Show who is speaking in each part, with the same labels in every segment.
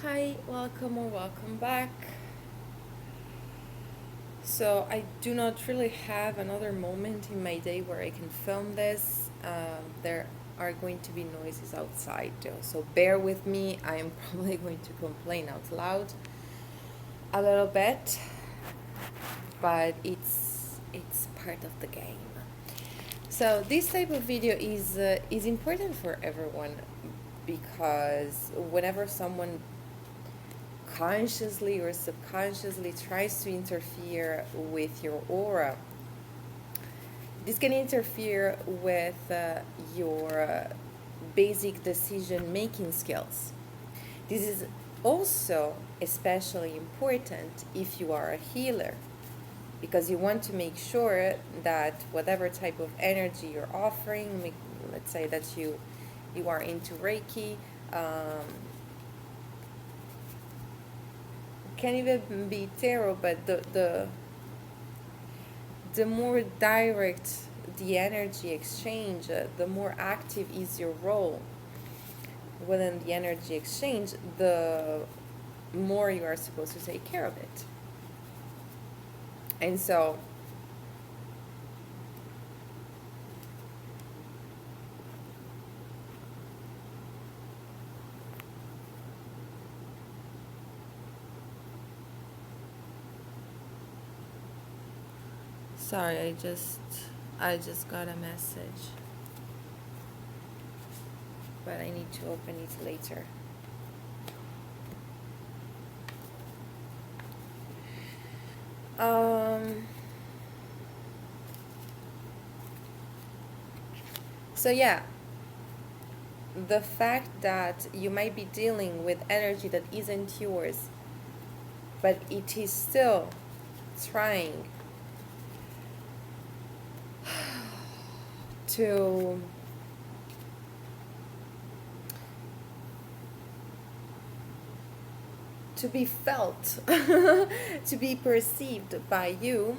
Speaker 1: Hi, welcome or welcome back. So, I do not really have another moment in my day where I can film this. There are going to be noises outside though, so bear with me. I am probably going to complain out loud a little bit, but it's part of the game. So, this type of video is important for everyone because whenever someone consciously or subconsciously tries to interfere with your aura, this can interfere with your basic decision making skills. This is also especially important if you are a healer, because you want to make sure that whatever type of energy you're offering, let's say that you are into Reiki, can even be tarot, but the more direct the energy exchange, the more active is your role within the energy exchange, the more you are supposed to take care of it. And so sorry, I just got a message, but I need to open it later. So yeah, the fact that you might be dealing with energy that isn't yours, but it is still trying to be felt, to be perceived by you,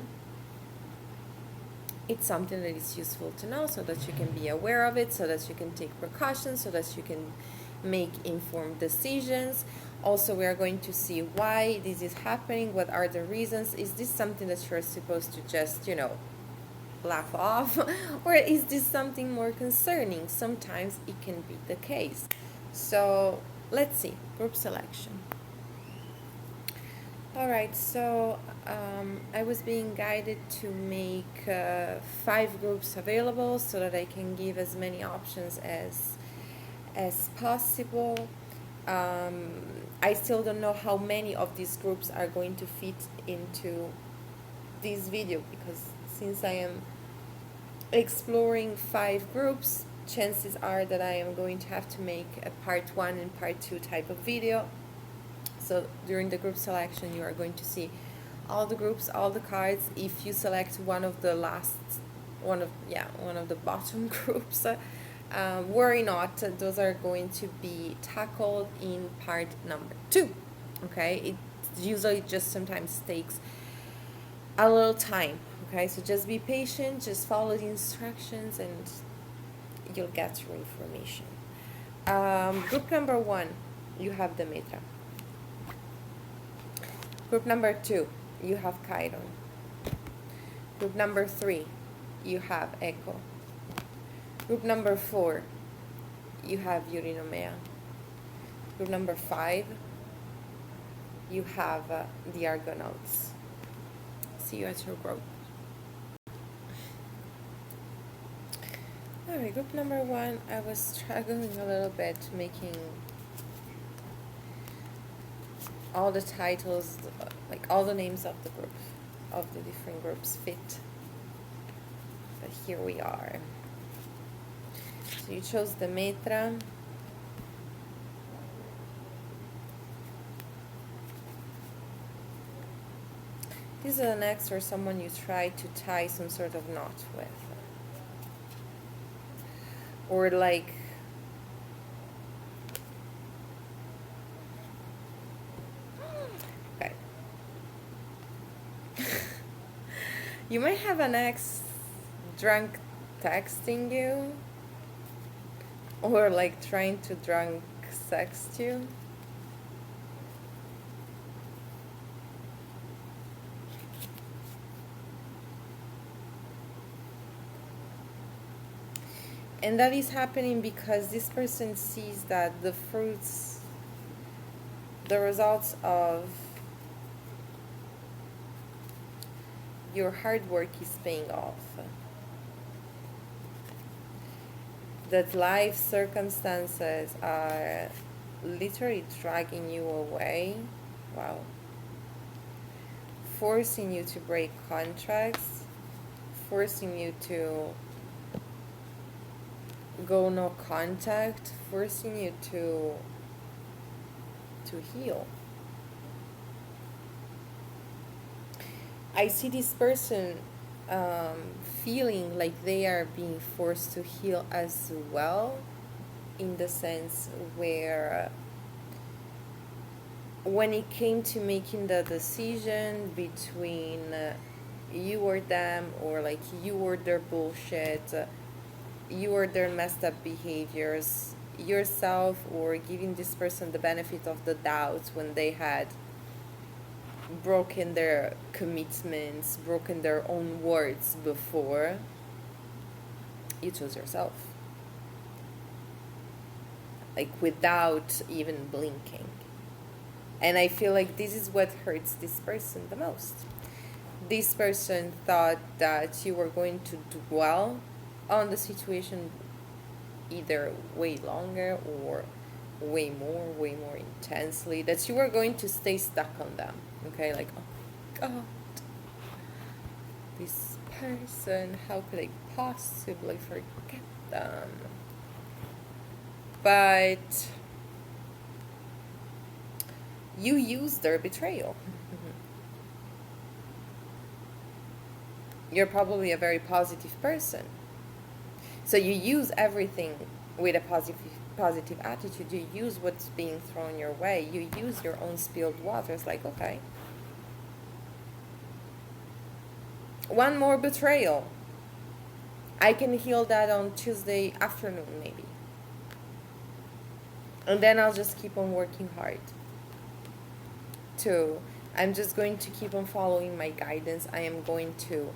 Speaker 1: it's something that is useful to know so that you can be aware of it, so that you can take precautions, so that you can make informed decisions. Also, we are going to see why this is happening, what are the reasons. Is this something that you're supposed to just, laugh off? Or is this something more concerning? Sometimes it can be the case. So let's see, group selection. Alright, so I was being guided to make 5 groups available so that I can give as many options as possible. I still don't know how many of these groups are going to fit into this video, because since I am exploring 5 groups, chances are that I am going to have to make a part 1 and part 2 type of video. So during the group selection, you are going to see all the groups, all the cards. If you select one of the bottom groups, worry not, those are going to be tackled in part number 2. Okay, it usually just sometimes takes a little time. Okay, so just be patient, just follow the instructions, and you'll get your information. Group number 1, you have Demetra. Group number 2, you have Chiron. Group number 3, you have Echo. Group number 4, you have Urinomea. Group number 5, you have the Argonauts. See you at your group. Alright, group number 1, I was struggling a little bit making all the titles, like all the names of the group, of the different groups fit. But here we are. So you chose Demetra. This is an ex or someone you try to tie some sort of knot with. Or like you might have an ex drunk texting you, or like trying to drunk sext you. And that is happening because this person sees that the fruits, the results of your hard work is paying off. That life circumstances are literally dragging you away. Wow. Forcing you to break contracts, forcing you to go no contact, forcing you to heal. I see this person feeling like they are being forced to heal as well, in the sense where when it came to making the decision between you or them, or like you or their bullshit, you or their messed up behaviors, yourself, or giving this person the benefit of the doubt when they had broken their commitments, broken their own words before, you chose yourself. Like without even blinking. And I feel like this is what hurts this person the most. This person thought that you were going to dwell on the situation either way longer or way more intensely, that you were going to stay stuck on them. Okay, like, oh God, this person, how could I possibly forget them? But you used their betrayal. You're probably a very positive person. So you use everything with a positive attitude. You use what's being thrown your way. You use your own spilled waters. Like, okay, one more betrayal. I can heal that on Tuesday afternoon, maybe. And then I'll just keep on working hard. I'm just going to keep on following my guidance. I am going to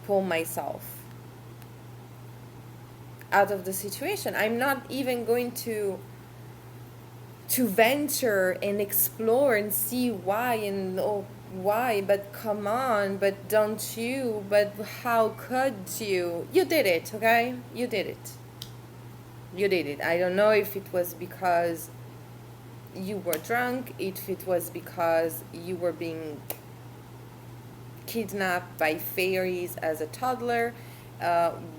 Speaker 1: pull myself out of the situation. I'm not even going to venture and explore and see why and why, but come on, but don't you, but how could you? You did it, okay? You did it. I don't know if it was because you were drunk, if it was because you were being kidnapped by fairies as a toddler,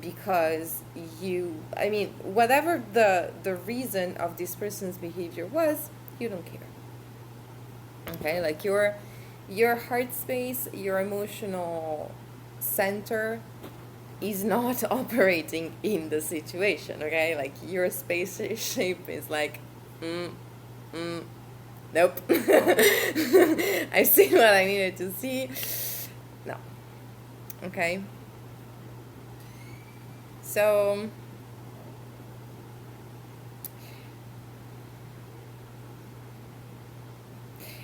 Speaker 1: because whatever the reason of this person's behavior was, you don't care. Okay, like your heart space, your emotional center is not operating in the situation. Okay, like your space shape is like, nope. I've seen what I needed to see. No. Okay. So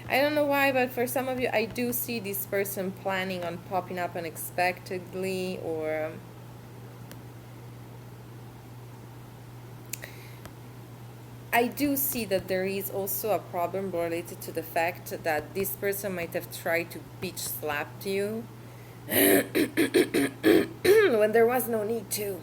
Speaker 1: I don't know why, but for some of you, I do see this person planning on popping up unexpectedly, or I do see that there is also a problem related to the fact that this person might have tried to bitch slap you when there was no need to.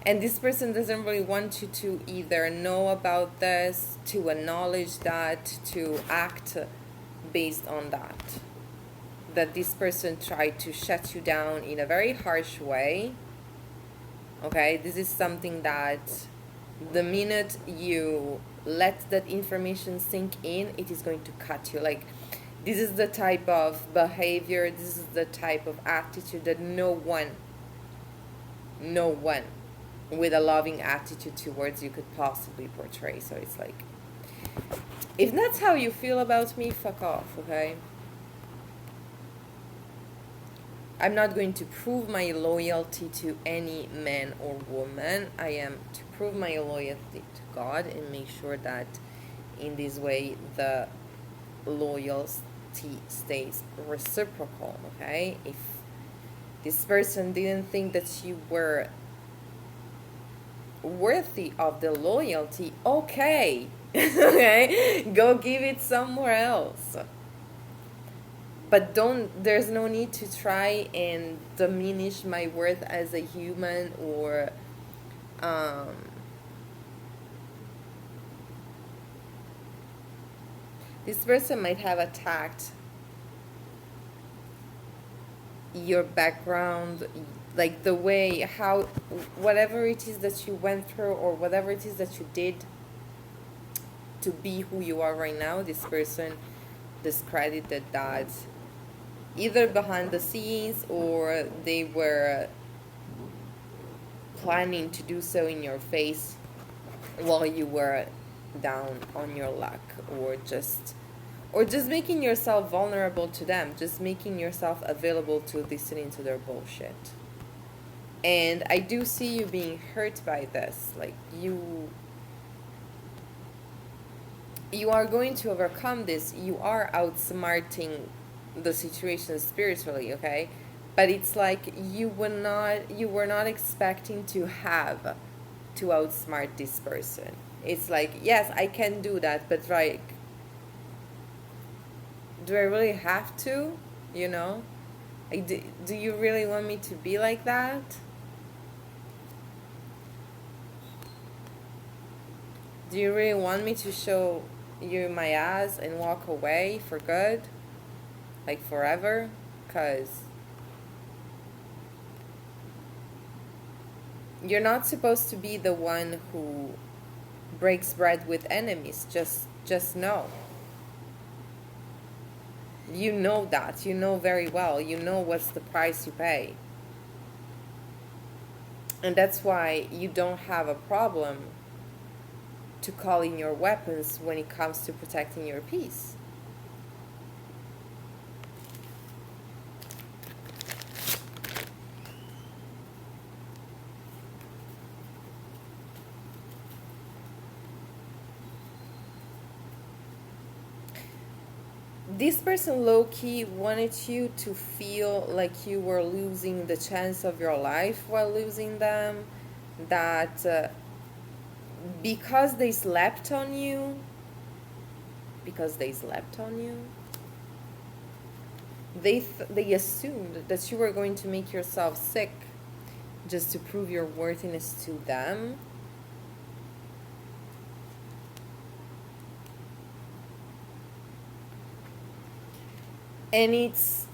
Speaker 1: And this person doesn't really want you to either know about this, to acknowledge that, to act based on that. That this person tried to shut you down in a very harsh way. Okay, this is something that the minute you let that information sink in, it is going to cut you. Like, this is the type of behavior, this is the type of attitude that no one with a loving attitude towards you could possibly portray. So it's like, if that's how you feel about me, fuck off, okay? I'm not going to prove my loyalty to any man or woman. I am to prove my loyalty to God and make sure that in this way the loyalty stays reciprocal, okay? This person didn't think that you were worthy of the loyalty. Okay. Okay, go give it somewhere else. But there's no need to try and diminish my worth as a human, or um, this person might have attacked your background, like the way, how, whatever it is that you went through, or whatever it is that you did to be who you are right now. This person discredited that either behind the scenes, or they were planning to do so in your face while you were down on your luck, or just making yourself vulnerable to them, just making yourself available to listening to their bullshit. And I do see you being hurt by this. Like, you are going to overcome this. You are outsmarting the situation spiritually, okay? But it's like you were not expecting to have to outsmart this person. It's like, yes, I can do that, but like, do I really have to? You know? Like, do you really want me to be like that? Do you really want me to show you my ass and walk away for good? Like forever? Because you're not supposed to be the one who breaks bread with enemies. Just know. You know that. You know very well. You know what's the price you pay. And that's why you don't have a problem to call in your weapons when it comes to protecting your peace. This person low-key wanted you to feel like you were losing the chance of your life while losing them, that because they slept on you, they assumed that you were going to make yourself sick just to prove your worthiness to them. And it's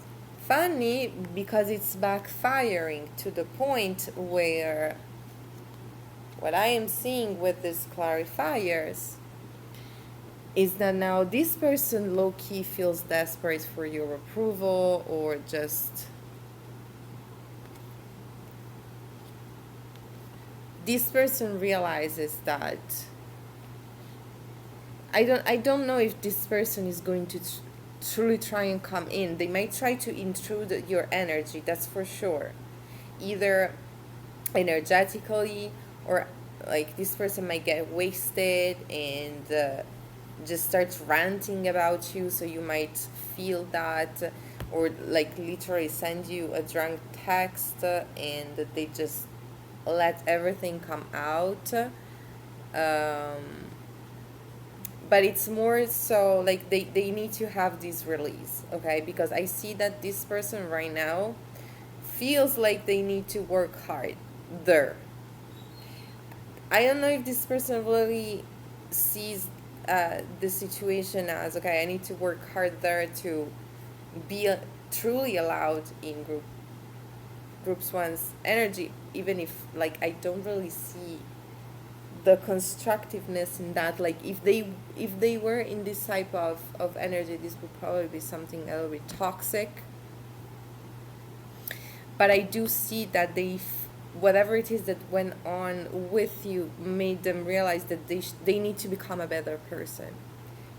Speaker 1: funny because it's backfiring to the point where what I am seeing with these clarifiers is that now this person low-key feels desperate for your approval, or just this person realizes that I don't know if this person is going to truly try and come in. They might try to intrude your energy, that's for sure, either energetically, or like this person might get wasted and just starts ranting about you, so you might feel that, or like literally send you a drunk text and they just let everything come out. But it's more so like they need to have this release, okay? Because I see that this person right now feels like they need to work hard there. I don't know if this person really sees the situation as, okay, I need to work hard there to be truly allowed in groups one's energy, even if like I don't really see the constructiveness in that. Like if they were in this type of energy, this would probably be something a little bit toxic. But I do see that whatever it is that went on with you made them realize that they need to become a better person.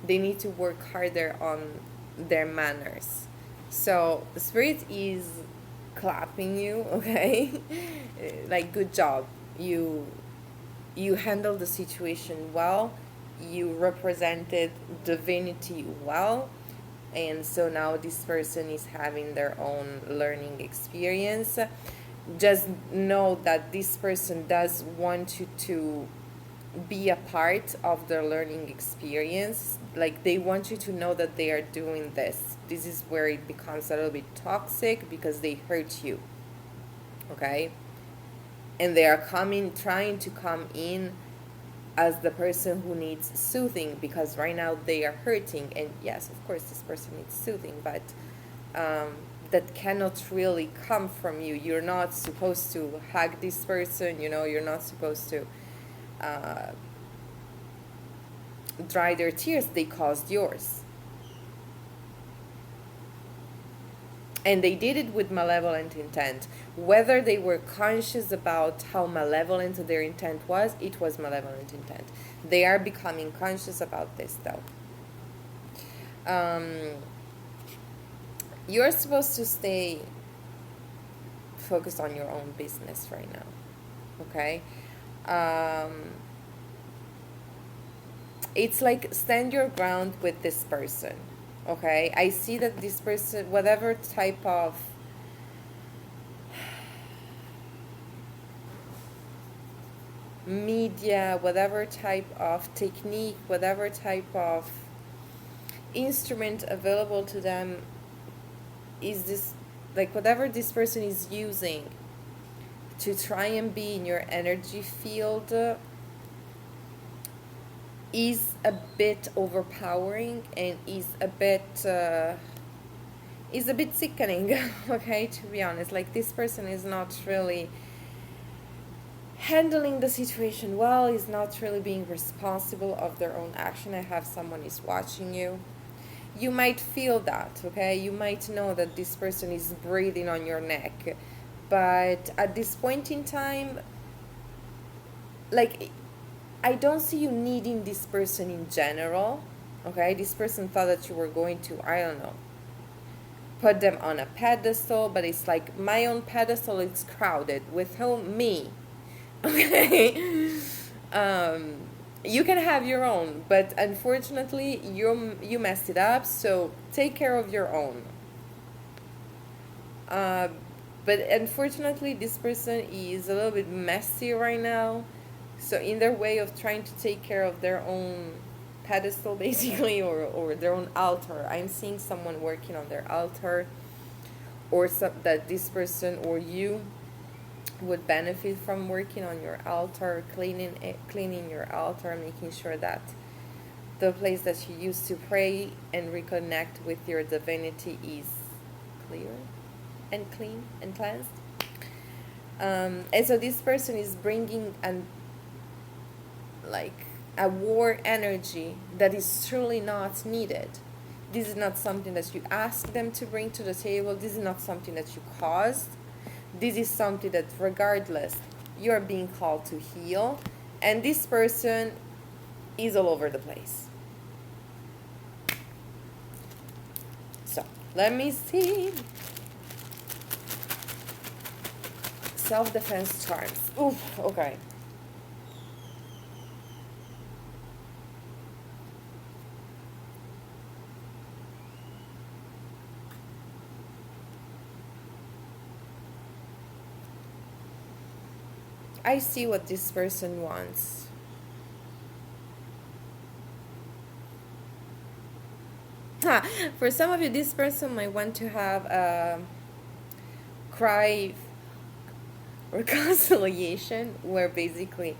Speaker 1: They need to work harder on their manners. So the spirit is clapping you, okay? Like, good job. You handled the situation well. You represented divinity well. and so now this person is having their own learning experience. Just know that this person does want you to be a part of their learning experience. Like, they want you to know that they are doing this. This is where it becomes a little bit toxic, because they hurt you, okay? And they are trying to come in as the person who needs soothing, because right now they are hurting. And yes, of course, this person needs soothing, but that cannot really come from you. You're not supposed to hug this person, you're not supposed to dry their tears. They caused yours. And they did it with malevolent intent. Whether they were conscious about how malevolent their intent was, it was malevolent intent. They are becoming conscious about this, though. You're supposed to stay focused on your own business right now, okay? It's like, stand your ground with this person, okay? I see that this person, whatever type of media, whatever type of technique, whatever type of instrument available to them is this, like, whatever this person is using to try and be in your energy field is a bit overpowering, and is a bit sickening. Okay, to be honest, like, this person is not really handling the situation well, is not really being responsible of their own action. I have someone is watching you. You might feel that, okay? You might know that this person is breathing on your neck, but at this point in time, like, I don't see you needing this person in general, okay? This person thought that you were going to, I don't know, put them on a pedestal, but it's like, my own pedestal is crowded. With whom? Me. Okay? You can have your own, but unfortunately, you messed it up, so take care of your own. But unfortunately, this person is a little bit messy right now. So in their way of trying to take care of their own pedestal, basically, or their own altar. I'm seeing someone working on their altar, or that this person or you would benefit from working on your altar, cleaning your altar, making sure that the place that you used to pray and reconnect with your divinity is clear and clean and cleansed. And so this person is bringing a war energy that is truly not needed. This is not something that you ask them to bring to the table. This is not something that you caused. This is something that, regardless, you're being called to heal. And this person is all over the place. So, let me see. Self-defense charms. Oof, okay. I see what this person wants. For some of you, this person might want to have a cry reconciliation, where basically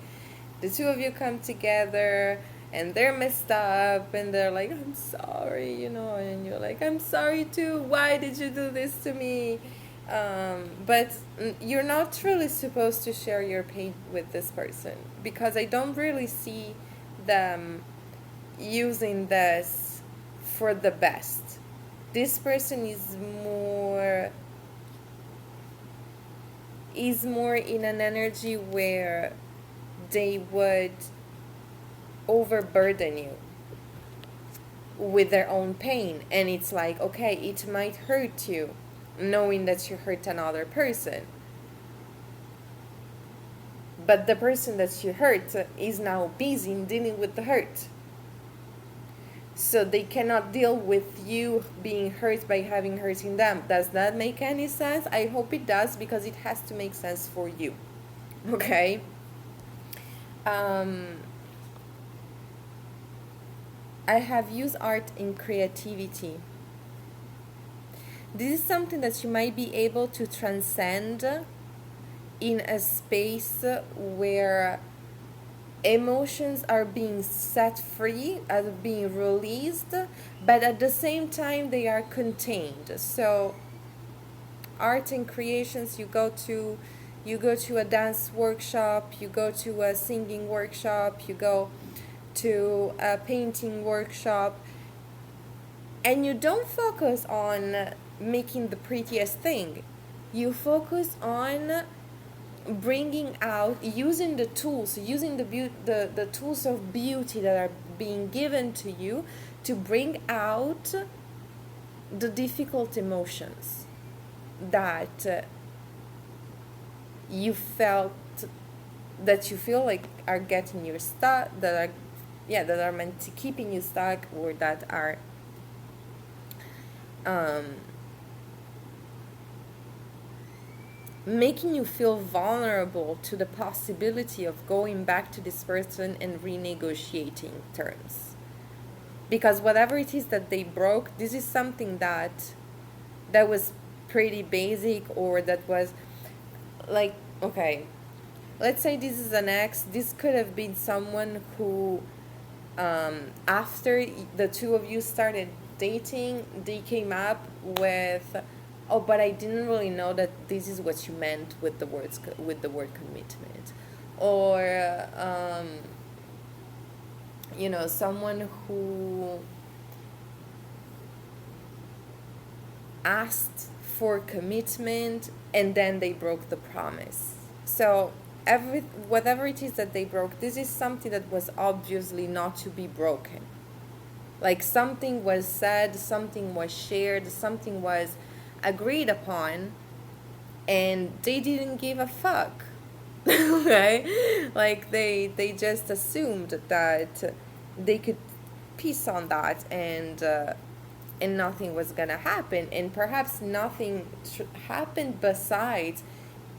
Speaker 1: the two of you come together and they're messed up and they're like, I'm sorry, and you're like, I'm sorry too. Why did you do this to me? But you're not really supposed to share your pain with this person, because I don't really see them using this for the best. This person is more in an energy where they would overburden you with their own pain. And it's like, okay, it might hurt you knowing that you hurt another person, but the person that you hurt is now busy in dealing with the hurt. so they cannot deal with you being hurt by having hurting them. Does that make any sense? I hope it does, because it has to make sense for you. Okay. I have used art in creativity. This is something that you might be able to transcend in a space where emotions are being set free, are being released, but at the same time they are contained. So art and creations, you go to a dance workshop, you go to a singing workshop, you go to a painting workshop, and you don't focus on making the prettiest thing. You focus on bringing out, using the tools, using the tools of beauty that are being given to you to bring out the difficult emotions that you felt, that you feel like are getting you stuck, that are meant to keeping you stuck, or that are making you feel vulnerable to the possibility of going back to this person and renegotiating terms. Because whatever it is that they broke, this is something that was pretty basic, or that was like, okay, let's say this is an ex. This could have been someone who, after the two of you started dating, they came up with, oh, but I didn't really know that this is what you meant with the word commitment, or someone who asked for commitment and then they broke the promise. So whatever it is that they broke, this is something that was obviously not to be broken. Like, something was said, something was shared, something was agreed upon, and they didn't give a fuck. Right? Like, they just assumed that they could piece on that, and nothing was gonna happen, and perhaps nothing happened besides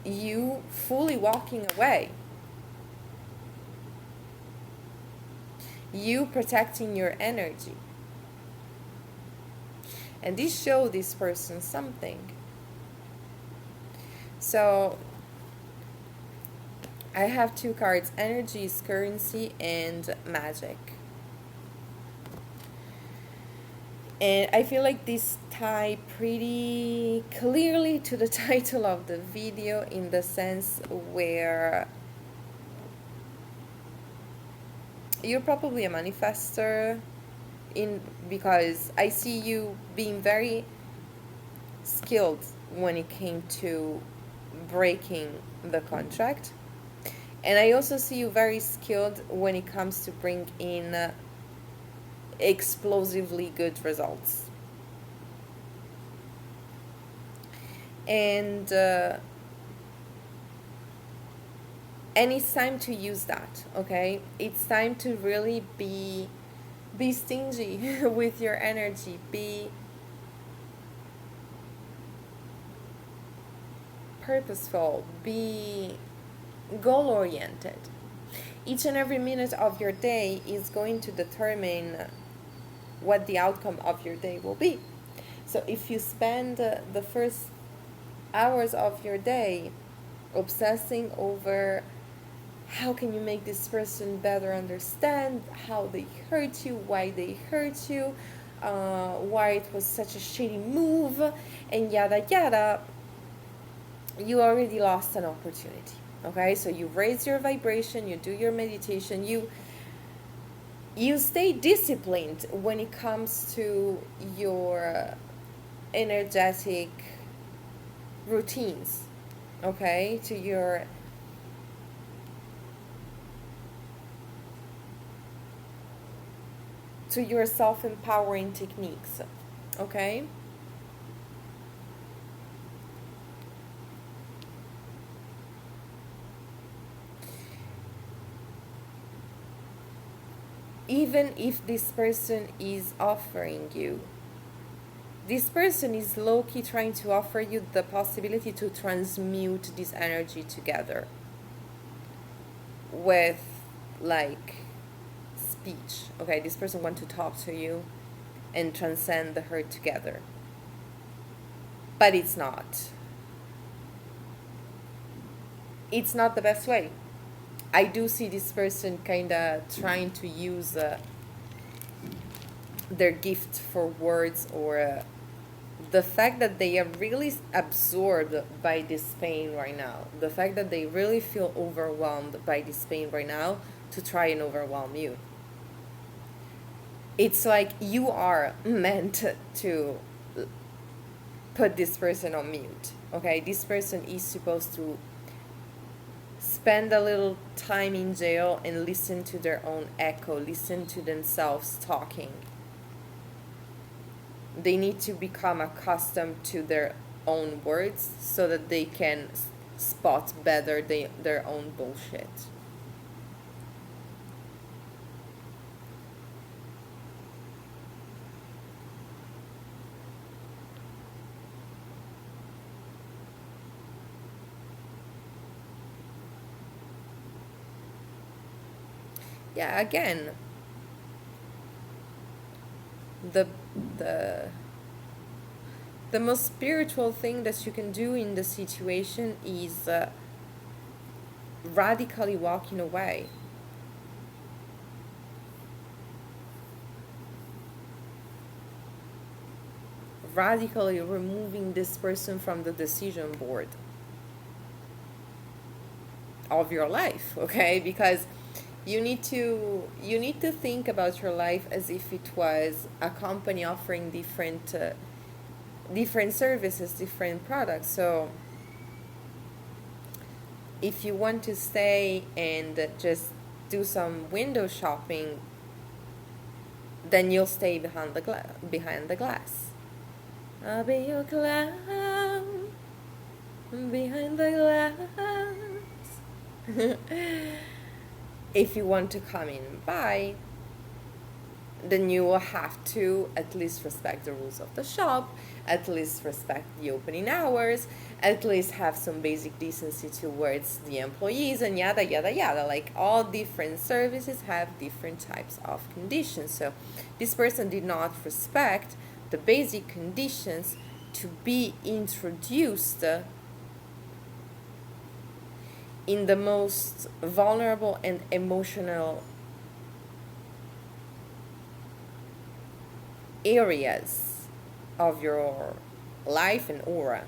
Speaker 1: you fully walking away, you protecting your energy. And this showed this person something. So I have two cards: energy is currency, and magic. And I feel like this tie pretty clearly to the title of the video, in the sense where you're probably a manifester, because I see you being very skilled when it came to breaking the contract. And I also see you very skilled when it comes to bring in explosively good results. And it's time to use that, okay? It's time to really be stingy with your energy. Be purposeful. Be goal-oriented. Each and every minute of your day is going to determine what the outcome of your day will be. So if you spend the first hours of your day obsessing over how can you make this person better understand how they hurt you, why they hurt you, why it was such a shitty move, and yada yada, you already lost an opportunity. Okay, so you raise your vibration, you do your meditation, you stay disciplined when it comes to your energetic routines, okay, to your self-empowering techniques, okay? even if this person is offering you, this person is low-key trying to offer you the possibility to transmute this energy together with, like, speech. Okay, this person wants to talk to you and transcend the hurt together, but it's not the best way. I do see this person kind of trying to use their gift for words, or the fact that they are really absorbed by this pain right now, the fact that they really feel overwhelmed by this pain right now, to try and overwhelm you. It's like you are meant to put this person on mute. Okay, this person is supposed to spend a little time in jail and listen to their own echo, listen to themselves talking. They need to become accustomed to their own words so that they can spot better their own bullshit. Yeah, again, the the the most spiritual thing that you can do in the situation is radically walking away. Radically removing this person from the decision board of your life, okay? Because you need to think about your life as if it was a company offering different services, different products. So if you want to stay and just do some window shopping, then you'll stay behind the glass. I'll be your clown behind the glass. If you want to come in and buy, then you will have to at least respect the rules of the shop, at least respect the opening hours, at least have some basic decency towards the employees, and yada yada yada. Like, all different services have different types of conditions. So this person did not respect the basic conditions to be introduced in the most vulnerable and emotional areas of your life and aura.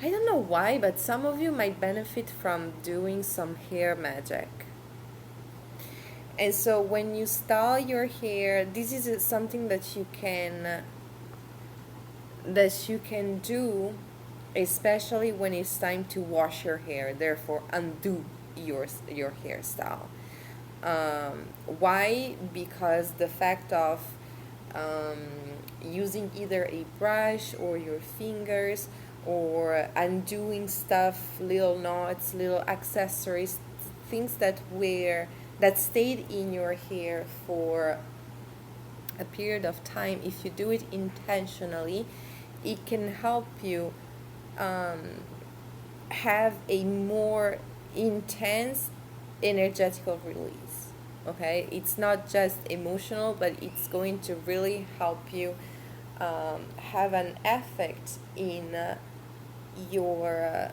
Speaker 1: I don't know why, but some of you might benefit from doing some hair magic. And so when you style your hair, this is something that you can do, especially when it's time to wash your hair, therefore undo your hairstyle. Why? Because the fact of using either a brush or your fingers, or undoing stuff, little knots, little accessories, things that stayed in your hair for a period of time, if you do it intentionally, it can help you have a more intense energetical release. Okay, it's not just emotional, but it's going to really help you have an effect in your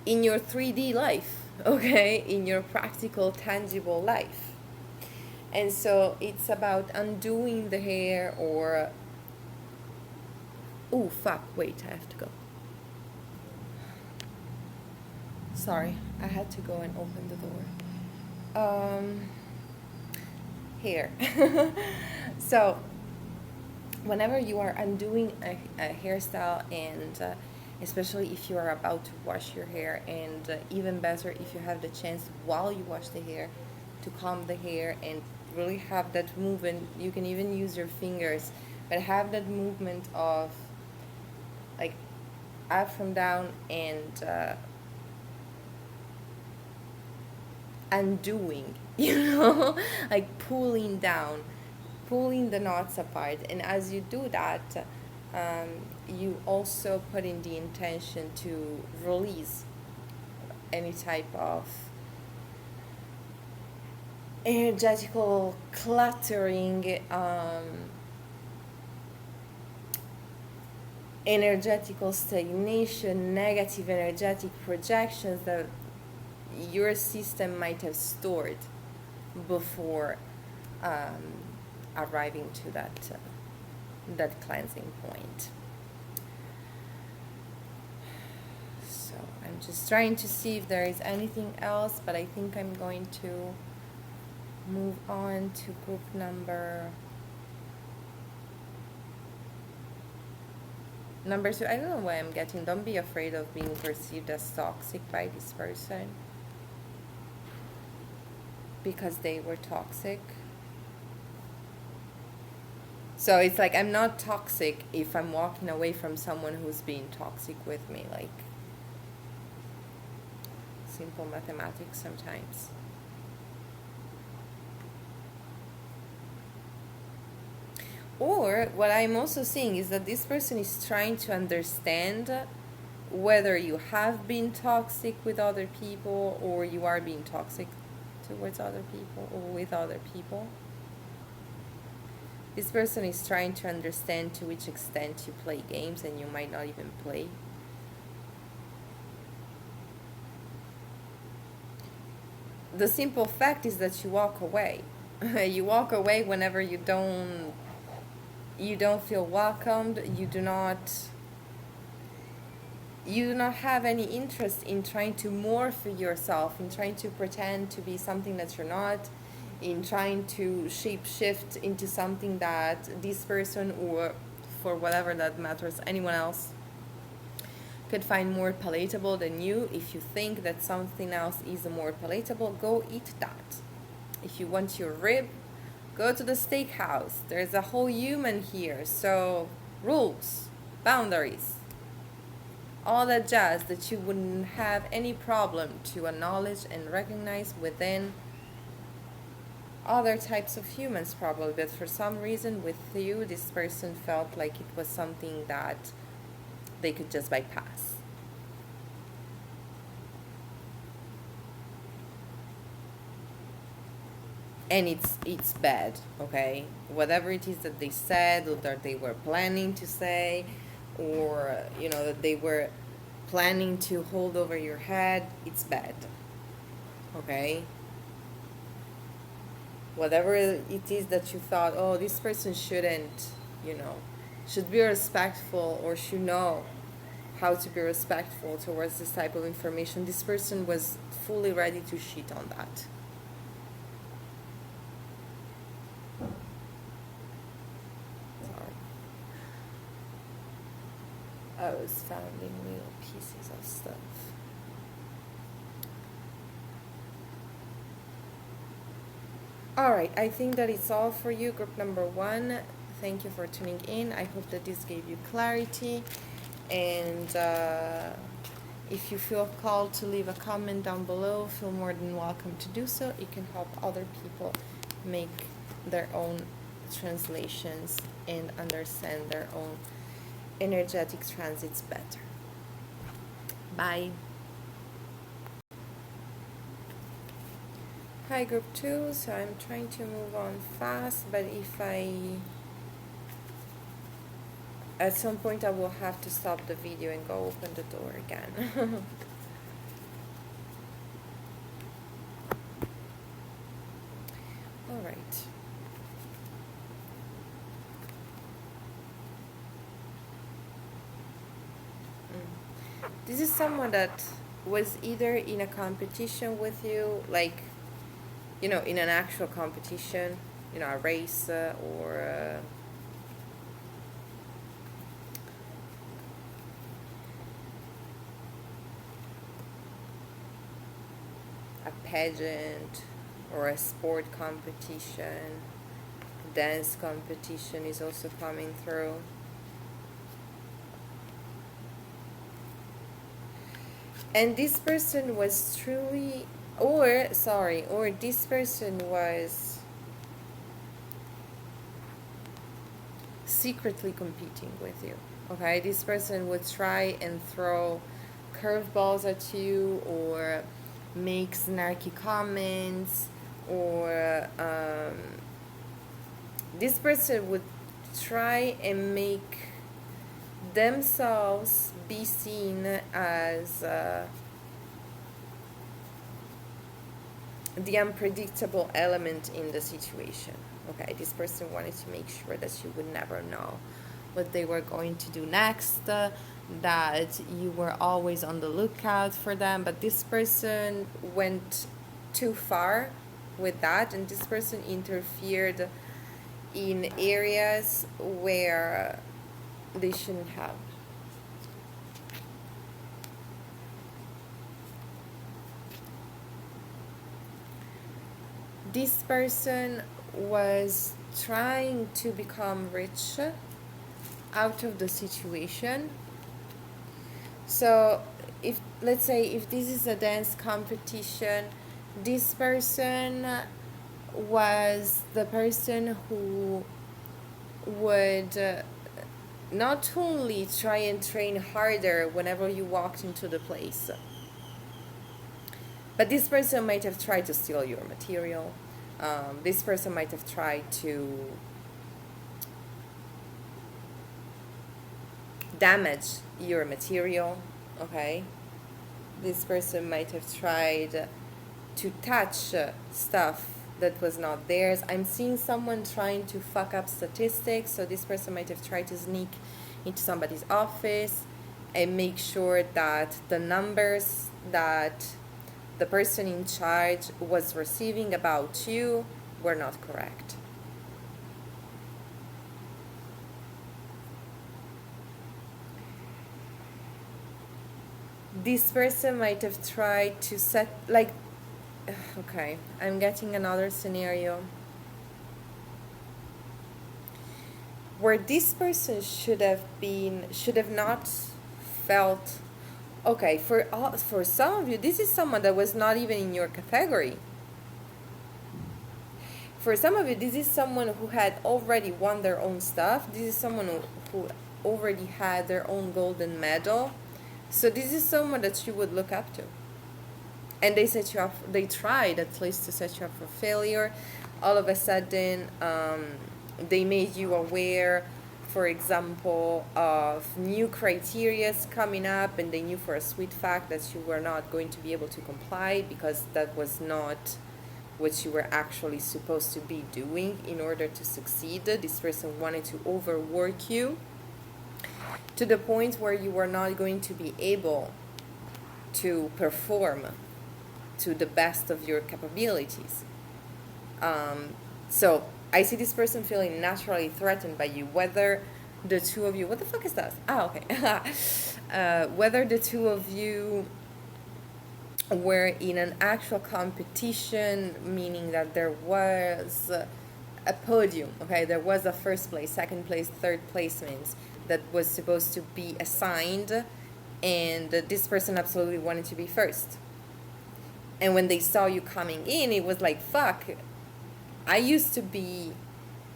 Speaker 1: in your 3D life, okay, in your practical, tangible life. And so it's about undoing the hair, or oh fuck, wait, I have to go. Sorry, I had to go and open the door. Hair. So whenever you are undoing a hairstyle, and especially if you are about to wash your hair, and even better if you have the chance while you wash the hair to to comb the hair and really have that movement. You can even use your fingers, but have that movement of like up from down and undoing, like pulling down, pulling the knots apart. And as you do that, you also put in the intention to release any type of energetical cluttering, energetical stagnation, negative energetic projections that your system might have stored before arriving to that cleansing point. So I'm just trying to see if there is anything else, but I think I'm going to move on to group number 2. I don't know why I'm getting, don't be afraid of being perceived as toxic by this person because they were toxic. So it's like I'm not toxic if I'm walking away from someone who's being toxic with me, like simple mathematics sometimes. Or what I'm also seeing is that this person is trying to understand whether you have been toxic with other people or you are being toxic towards other people or with other people. This person is trying to understand to which extent you play games and you might not even play. The simple fact is that you walk away. You walk away whenever you don't feel welcomed. You do not have any interest in trying to morph yourself, in trying to pretend to be something that you're not, in trying to shape shift into something that this person, or for whatever that matters, anyone else could find more palatable than you. If you think that something else is more palatable, go eat that. If you want your rib, go to the steakhouse. There's a whole human here. So rules, boundaries, all that jazz that you wouldn't have any problem to acknowledge and recognize within other types of humans probably. But for some reason with you, this person felt like it was something that they could just bypass. And it's bad, okay? Whatever it is that they said or that they were planning to say, or that they were planning to hold over your head, it's bad, okay? Whatever it is that you thought, oh, this person shouldn't, should be respectful or should know how to be respectful towards this type of information, this person was fully ready to shit on that. I was finding little pieces of stuff. Alright, I think that it's all for you, group number 1. Thank you for tuning in. I hope that this gave you clarity. And if you feel called to leave a comment down below, feel more than welcome to do so. It can help other people make their own translations and understand their own energetic transits better. Bye. Hi group 2, so I'm trying to move on fast, but at some point I will have to stop the video and go open the door again. All right. This is someone that was either in a competition with you, like, in an actual competition, a race or a pageant, or a sport competition. Dance competition is also coming through. And this person was truly, or this person was secretly competing with you. Okay, this person would try and throw curveballs at you, or make snarky comments, or this person would try and make themselves be seen as the unpredictable element in the situation. Okay, this person wanted to make sure that you would never know what they were going to do next, that you were always on the lookout for them. But this person went too far with that, and this person interfered in areas where they shouldn't have. This person was trying to become rich out of the situation. So if, let's say, if this is a dance competition, this person was the person who would not only try and train harder whenever you walked into the place, but this person might have tried to steal your material. This person might have tried to damage your material, okay? This person might have tried to touch stuff that was not theirs. I'm seeing someone trying to fuck up statistics, so this person might have tried to sneak into somebody's office and make sure that the numbers that the person in charge was receiving about you were not correct. This person might have tried to set, like, okay, I'm getting another scenario where this person should have not felt, okay, for some of you, this is someone that was not even in your category. For some of you, this is someone who had already won their own stuff. This is someone who already had their own golden medal. So this is someone that you would look up to. And they set you up, they tried at least to set you up for failure. All of a sudden, they made you aware, for example, of new criteria coming up, and they knew for a sweet fact that you were not going to be able to comply because that was not what you were actually supposed to be doing in order to succeed. This person wanted to overwork you to the point where you were not going to be able to perform to the best of your capabilities. So I see this person feeling naturally threatened by you, whether the two of you, what the fuck is that? Okay. Whether the two of you were in an actual competition, meaning that there was a podium, okay, there was a first place, second place, third placement that was supposed to be assigned, and this person absolutely wanted to be first. And when they saw you coming in, it was like, fuck, I used to be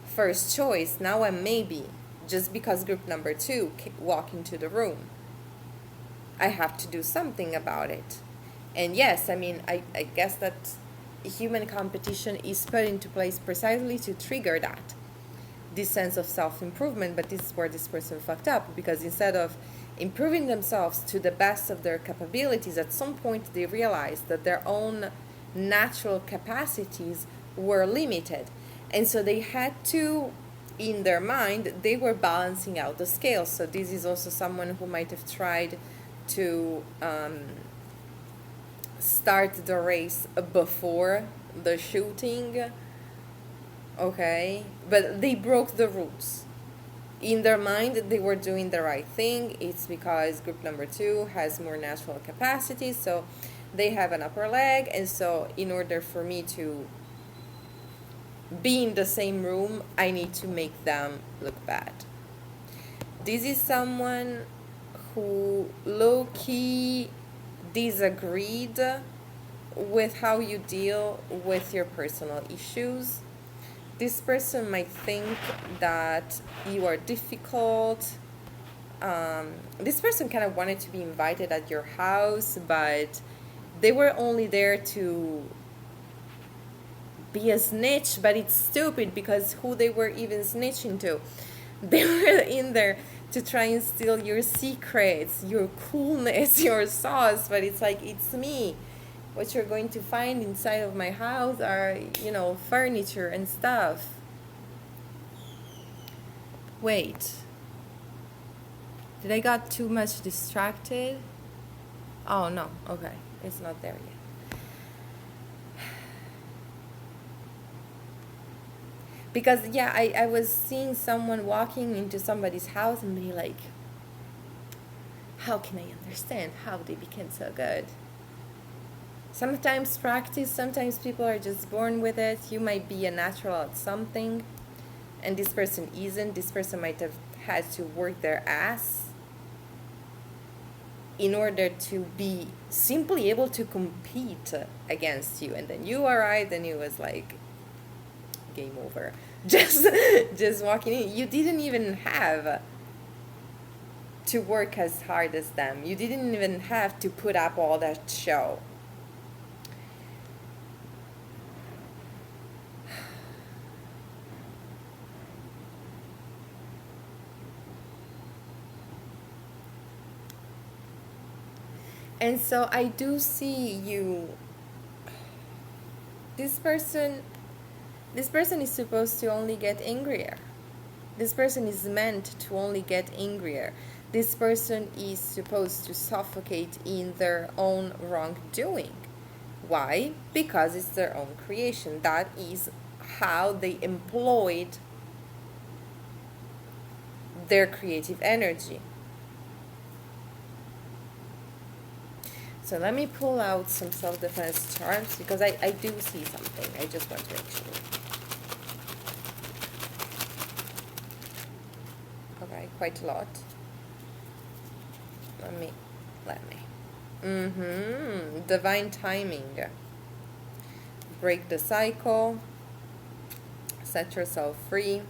Speaker 1: first choice, now I'm maybe, just because group number 2 walked into the room. I have to do something about it. And yes, I mean, I guess that human competition is put into place precisely to trigger that, this sense of self-improvement. But this is where this person fucked up, because instead of improving themselves to the best of their capabilities, at some point they realized that their own natural capacities were limited. And so they had to, in their mind, they were balancing out the scales. So this is also someone who might have tried to start the race before the shooting, okay? But they broke the rules. In their mind, they were doing the right thing. It's because group number 2 has more natural capacity, so they have an upper leg. And so in order for me to be in the same room, I need to make them look bad. This is someone who low-key disagreed with how you deal with your personal issues. This person might think that you are difficult. This person kind of wanted to be invited at your house, but they were only there to be a snitch, but it's stupid because who they were even snitching to? They were in there to try and steal your secrets, your coolness, your sauce, but it's like, it's me. What you're going to find inside of my house are, furniture and stuff. Wait. Did I got too much distracted? Oh, no. Okay. It's not there yet. Because, yeah, I was seeing someone walking into somebody's house and be like, how can I understand how they became so good? Sometimes practice, sometimes people are just born with it. You might be a natural at something, and this person isn't. This person might have had to work their ass in order to be simply able to compete against you. And then you arrived and it was like, game over. Just walking in. You didn't even have to work as hard as them. You didn't even have to put up all that show. And so I do see you. This person is supposed to only get angrier. This person is meant to only get angrier. This person is supposed to suffocate in their own wrongdoing. Why? Because it's their own creation. That is how they employed their creative energy. So let me pull out some self-defense charms because I do see something. I just want to make sure. Okay, quite a lot. Let me. Divine timing. Break the cycle. Set yourself free.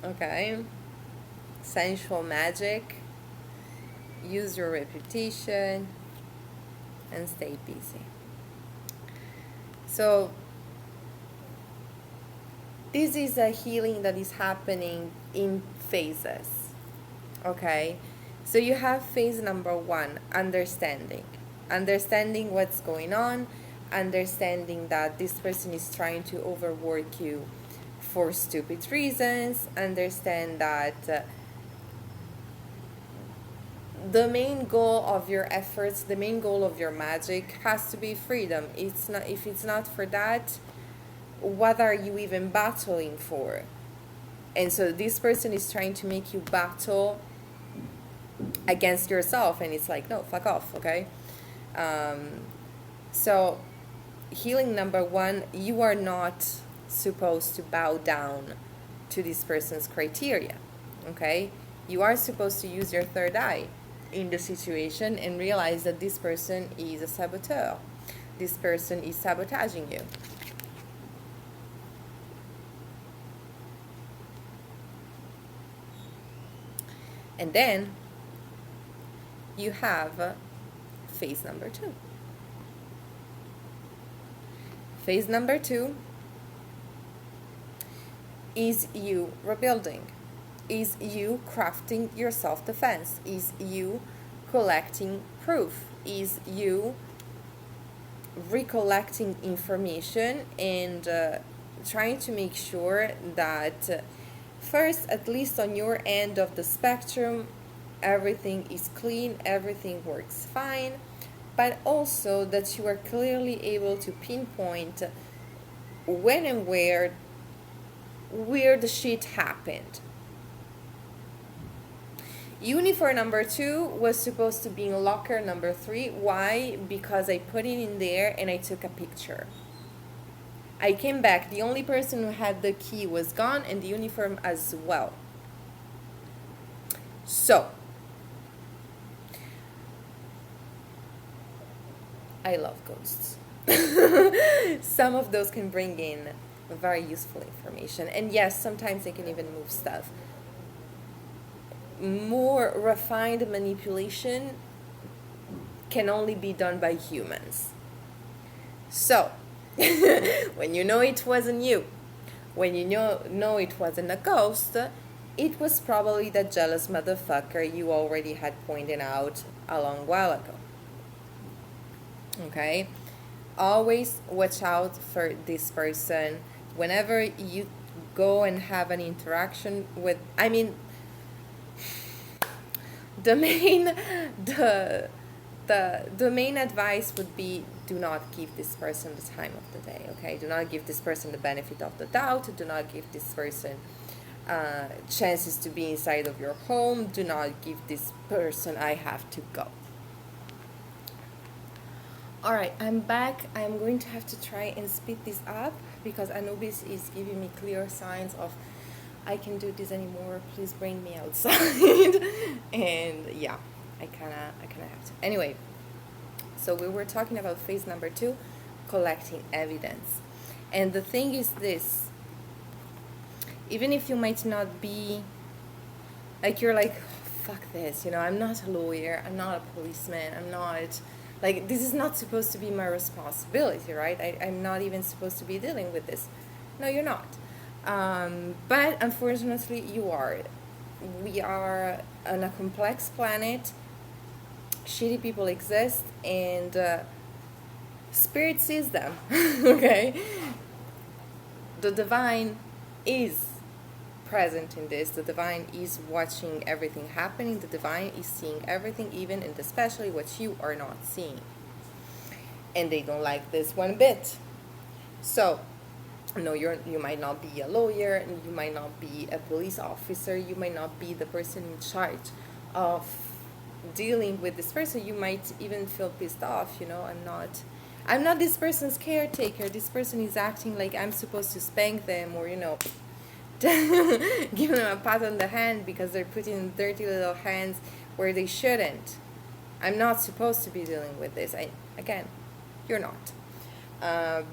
Speaker 1: Okay. Sensual magic. Use your reputation and stay busy. So this is a healing that is happening in phases. Okay, so you have phase number 1, understanding what's going on, understanding that this person is trying to overwork you for stupid reasons, understand that the main goal of your efforts, the main goal of your magic has to be freedom. It's not, if it's not for that, what are you even battling for? And so this person is trying to make you battle against yourself, and it's like, no, fuck off, okay? So healing number 1, you are not supposed to bow down to this person's criteria, okay? You are supposed to use your third eye in the situation and realize that this person is a saboteur. This person is sabotaging you. And then you have phase number 2. Phase number 2 is you rebuilding. Is you crafting your self-defense, is you collecting proof, is you recollecting information and trying to make sure that first, at least on your end of the spectrum, everything is clean, everything works fine, but also that you are clearly able to pinpoint when and where weird shit happened. Uniform number 2 was supposed to be in locker number 3. Why? Because I put it in there and I took a picture. I came back. The only person who had the key was gone, and the uniform as well. So, I love ghosts. Some of those can bring in very useful information. And yes, sometimes they can even move stuff. More refined manipulation can only be done by humans. So, when you know it wasn't you, when you know it wasn't a ghost, it was probably that jealous motherfucker you already had pointed out a long while ago. Okay? Always watch out for this person. Whenever you go and have an interaction with, I mean, the main the main advice would be, do not give this person the time of the day. Okay, do not give this person the benefit of the doubt. Do not give this person chances to be inside of your home. Do not give this person, I have to go. Alright, I'm back. I'm going to have to try and speed this up because Anubis is giving me clear signs of, I can't do this anymore, please bring me outside. And yeah, I kinda have to. Anyway, so we were talking about phase number 2, collecting evidence. And the thing is this, even if you might not be, like, you're like, fuck this, you know, I'm not a lawyer, I'm not a policeman, I'm not, like, this is not supposed to be my responsibility, right? I'm not even supposed to be dealing with this. No, you're not. But unfortunately, you are. We are on a complex planet. Shitty people exist, and spirit sees them. Okay? The divine is present in this. The divine is watching everything happening. The divine is seeing everything, even and especially what you are not seeing. And they don't like this one bit. So, no, you might not be a lawyer, you might not be a police officer, you might not be the person in charge of dealing with this person. You might even feel pissed off, you know, I'm not this person's caretaker. This person is acting like I'm supposed to spank them, or, you know, give them a pat on the hand because they're putting dirty little hands where they shouldn't. I'm not supposed to be dealing with this. Again, you're not.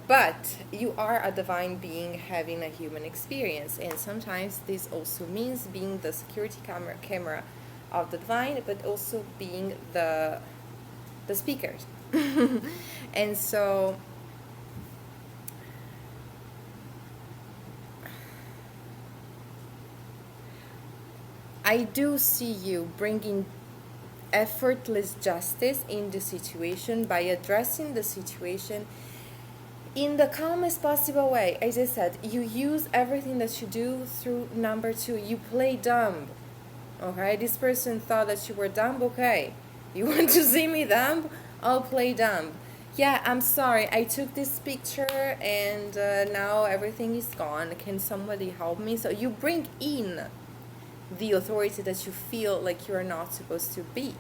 Speaker 1: But you are a divine being having a human experience, and sometimes this also means being the security camera of the divine, but also being the speakers. And so I do see you bringing effortless justice in the situation by addressing the situation in the calmest possible way. As I said, you use everything that you do through number 2. You play dumb. Okay? This person thought that you were dumb. Okay. You want to see me dumb? I'll play dumb. Yeah, I'm sorry. I took this picture and now everything is gone. Can somebody help me? So you bring in the authority that you feel like you're not supposed to be.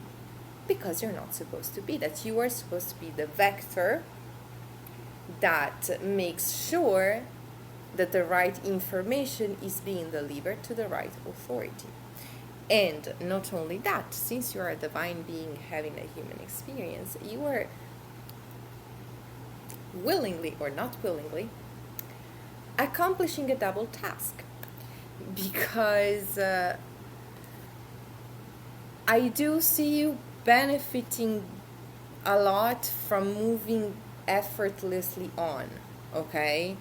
Speaker 1: Because you're not supposed to be. That you are supposed to be the vector that makes sure that the right information is being delivered to the right authority. And not only that, since you are a divine being having a human experience, you are willingly or not willingly accomplishing a double task. Because I do see you benefiting a lot from moving effortlessly on, okay?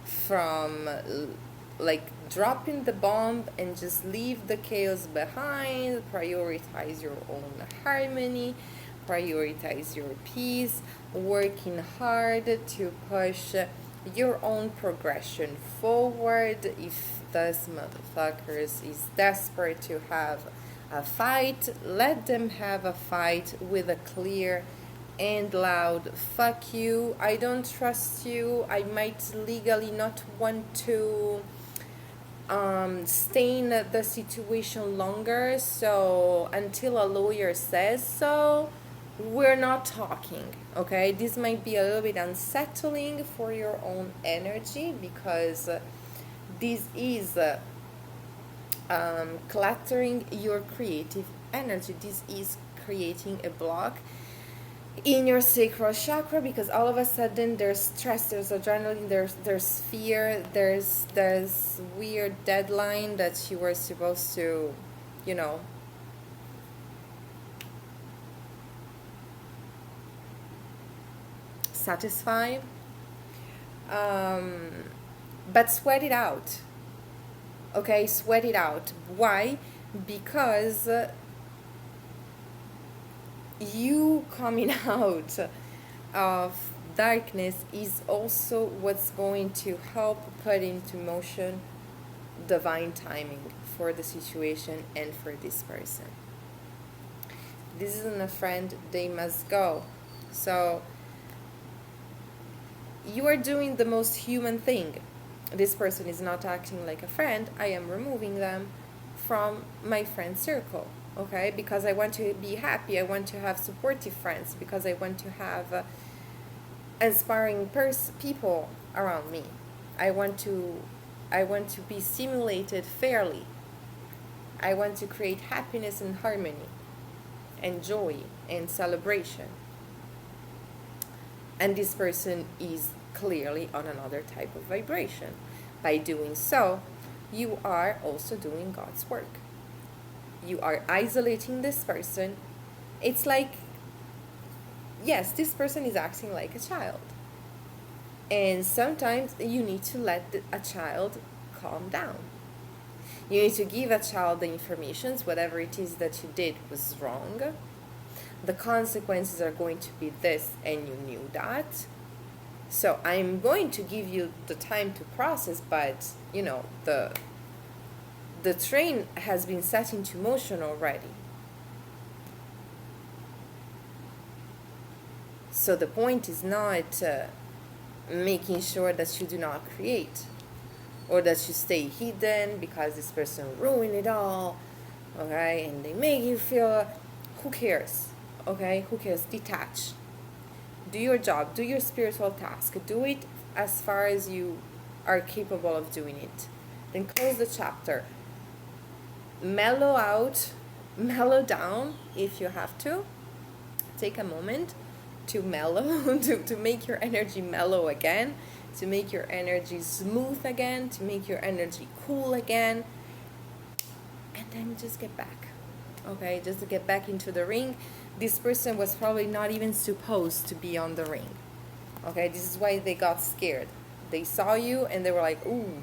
Speaker 1: From like dropping the bomb and just leave the chaos behind, prioritize your own harmony, prioritize your peace, working hard to push your own progression forward. If this motherfuckers is desperate to have a fight, let them have a fight with a clear and loud fuck you, I don't trust you, I might legally not want to stay in the situation longer, so until a lawyer says so, we're not talking, okay? This might be a little bit unsettling for your own energy, because this is cluttering your creative energy. This is creating a block in your sacral chakra, because all of a sudden there's stress, there's adrenaline, there's fear, there's weird deadline that you were supposed to, you know, satisfy. But sweat it out. Okay, sweat it out. Why? Because you coming out of darkness is also what's going to help put into motion divine timing for the situation and for this person. This isn't a friend, they must go. So you are doing the most human thing. This person is not acting like a friend. I am removing them from my friend circle, okay? Because I want to be happy. I want to have supportive friends, because I want to have inspiring people around me. I want to be stimulated fairly. I want to create happiness and harmony and joy and celebration. And this person is clearly on another type of vibration. By doing so, you are also doing God's work. You are isolating this person. It's like, yes, this person is acting like a child. And sometimes you need to let a child calm down. You need to give a child the information, whatever it is that you did was wrong. The consequences are going to be this, and you knew that. So I'm going to give you the time to process, but you know, the train has been set into motion already. So the point is not making sure that you do not create, or that you stay hidden because this person ruined it all, okay? And they make you feel, who cares? Okay, who cares? Detach. Do your job, do your spiritual task, do it as far as you are capable of doing it. Then close the chapter. Mellow out, mellow down if you have to. Take a moment to mellow, to make your energy mellow again, to make your energy smooth again, to make your energy cool again, and then just get back. Okay, just to get back into the ring. This person was probably not even supposed to be on the ring. Okay, this is why they got scared. They saw you and they were like, ooh.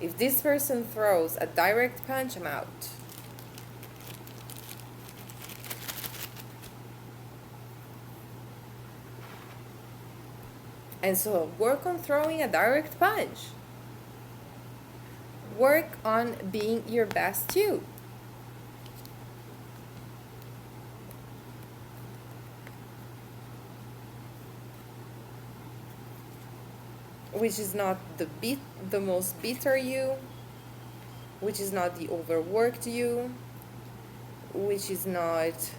Speaker 1: If this person throws a direct punch, I'm out. And so work on throwing a direct punch. Work on being your best you. Which is not the most bitter you, which is not the overworked you, which is not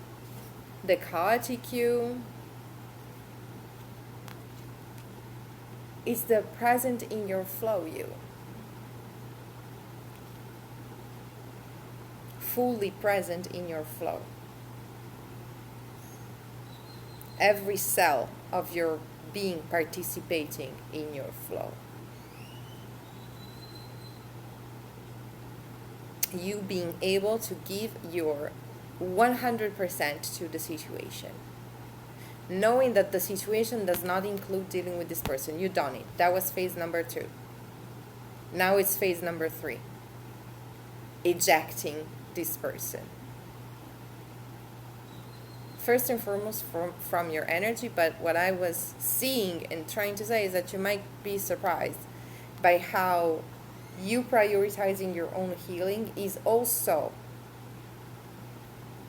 Speaker 1: the chaotic you. It's the present in your flow you. Fully present in your flow. Every cell of your being participating in your flow. You being able to give your 100% to the situation. Knowing that the situation does not include dealing with this person. You've done it. That was phase number 2. Now it's phase number 3. Ejecting this person. First and foremost from your energy, but what I was seeing and trying to say is that you might be surprised by how you prioritizing your own healing is also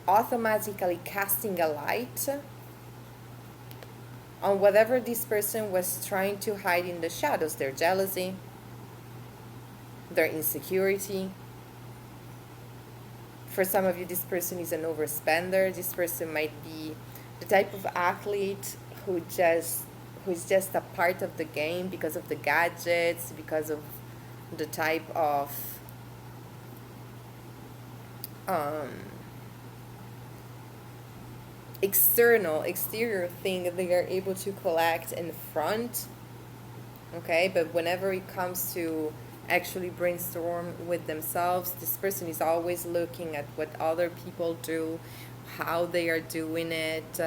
Speaker 1: automatically casting a light on whatever this person was trying to hide in the shadows, their jealousy, their insecurity. For some of you, this person is an overspender. This person might be the type of athlete who's just a part of the game because of the gadgets, because of the type of um, exterior thing that they are able to collect in front. Okay, but whenever it comes to actually brainstorm with themselves, this person is always looking at what other people do, how they are doing it,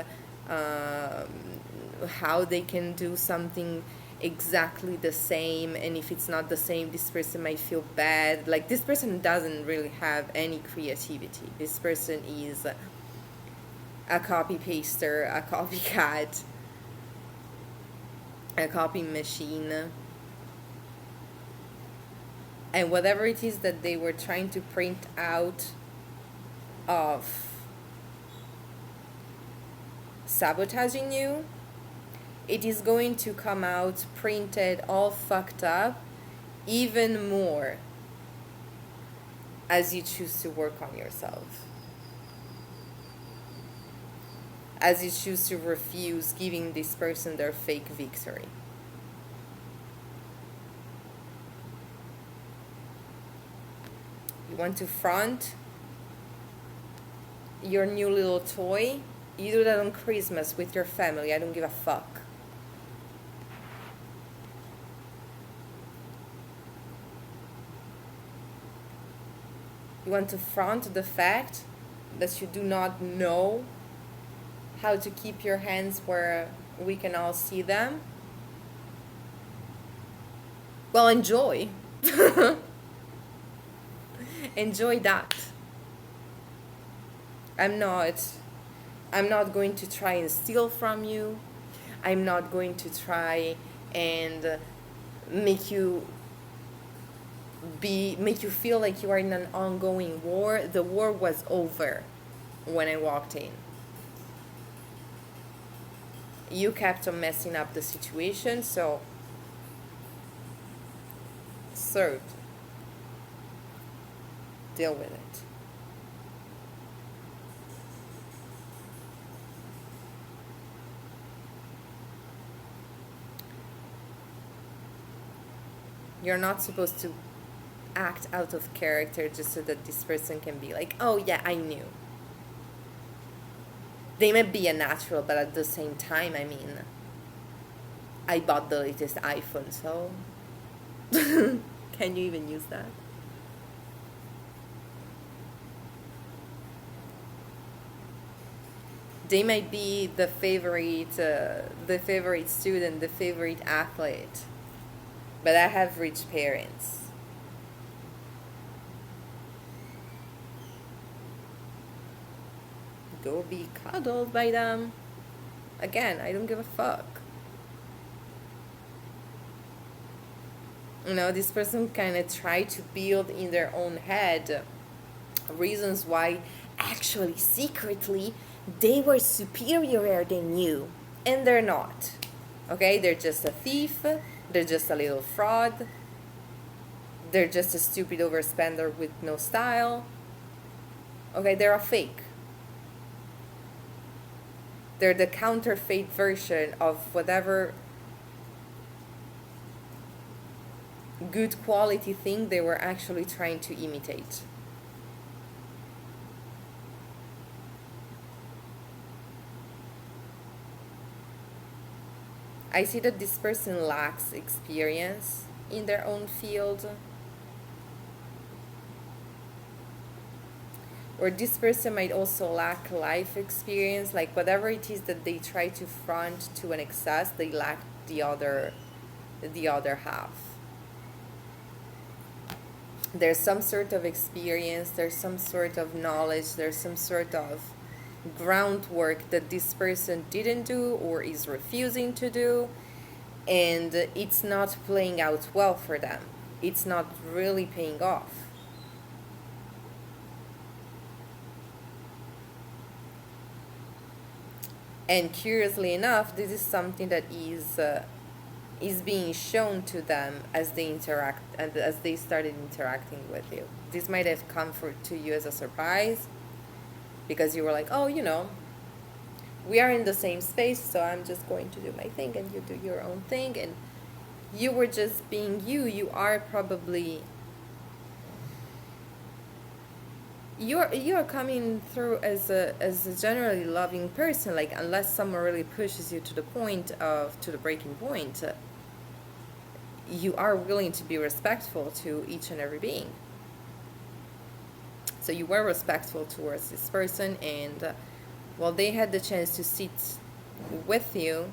Speaker 1: how they can do something exactly the same, and if it's not the same, this person might feel bad. Like, this person doesn't really have any creativity. This person is a copy paster, a copycat, a copy machine. And whatever it is that they were trying to print out of sabotaging you, it is going to come out printed all fucked up even more as you choose to work on yourself, as you choose to refuse giving this person their fake victory. You want to front your new little toy? You do that on Christmas with your family. I don't give a fuck. You want to front the fact that you do not know how to keep your hands where we can all see them? Well, enjoy. Enjoy that. I'm not going to try and steal from you. I'm not going to try and make you feel like you are in an ongoing war. The war was over when I walked in. You kept on messing up the situation, so served. Deal with it. You're not supposed to act out of character just so that this person can be like, oh yeah, I knew. They may be a natural, but at the same time, I mean, I bought the latest iPhone, so can you even use that? They might be the favorite student, the favorite athlete, but I have rich parents. Go be cuddled by them. Again, I don't give a fuck. You know, this person kind of tried to build in their own head reasons why actually secretly they were superior than you, and they're not. Okay, they're just a thief, they're just a little fraud, they're just a stupid overspender with no style. Okay, they're a fake. They're the counterfeit version of whatever good quality thing they were actually trying to imitate. I see that this person lacks experience in their own field. Or this person might also lack life experience, like whatever it is that they try to front to an excess, they lack the other half. There's some sort of experience, there's some sort of knowledge, there's some sort of groundwork that this person didn't do or is refusing to do, and it's not playing out well for them. It's not really paying off. And curiously enough, this is something that is is being shown to them as they interact and as they started interacting with you. This might have come to you as a surprise because you were like, oh, we are in the same space, so I'm just going to do my thing and you do your own thing, and you were just being you. You are probably you're coming through as a generally loving person, like, unless someone really pushes you to the breaking point, you are willing to be respectful to each and every being. So you were respectful towards this person, and while they had the chance to sit with you,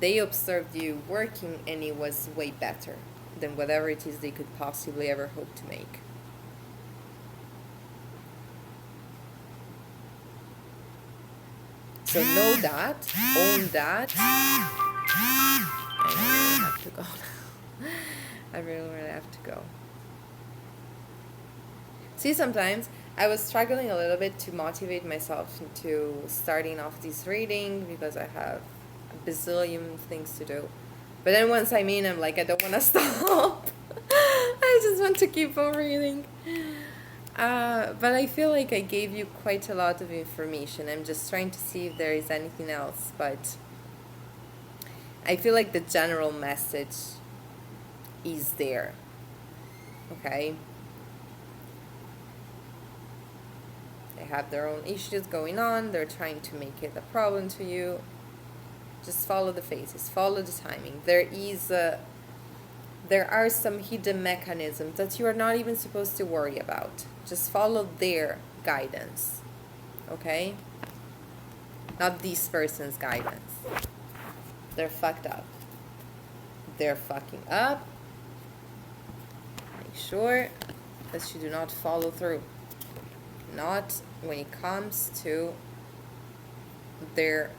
Speaker 1: they observed you working, and it was way better than whatever it is they could possibly ever hope to make. So know that, own that. I really have to go now. I really have to go. See, sometimes I was struggling a little bit to motivate myself into starting off this reading because I have a bazillion things to do. But then once I'm in, I'm like, I don't want to stop. I just want to keep on reading. But I feel like I gave you quite a lot of information. I'm just trying to see if there is anything else, but I feel like the general message is there. Okay? They have their own issues going on. They're trying to make it a problem to you. Just follow the phases. Follow the timing. There are some hidden mechanisms that you are not even supposed to worry about. Just follow their guidance. Okay? Not this person's guidance. They're fucked up. They're fucking up. Make sure that you do not follow through. Not when it comes to their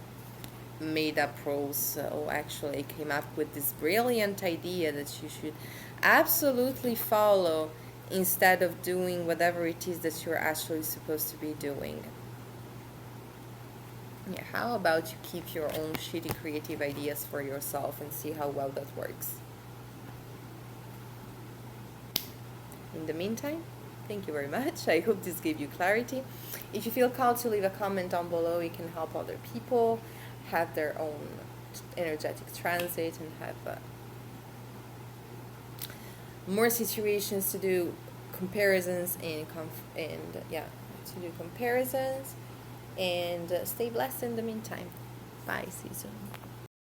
Speaker 1: made up rules. So actually I came up with this brilliant idea that you should absolutely follow instead of doing whatever it is that you're actually supposed to be doing. Yeah, how about you keep your own shitty creative ideas for yourself and see how well that works. In the meantime, thank you very much. I hope this gave you clarity. If you feel called to leave a comment down below, it can help other people have their own energetic transit and have more situations to do comparisons and stay blessed in the meantime. Bye. See you soon.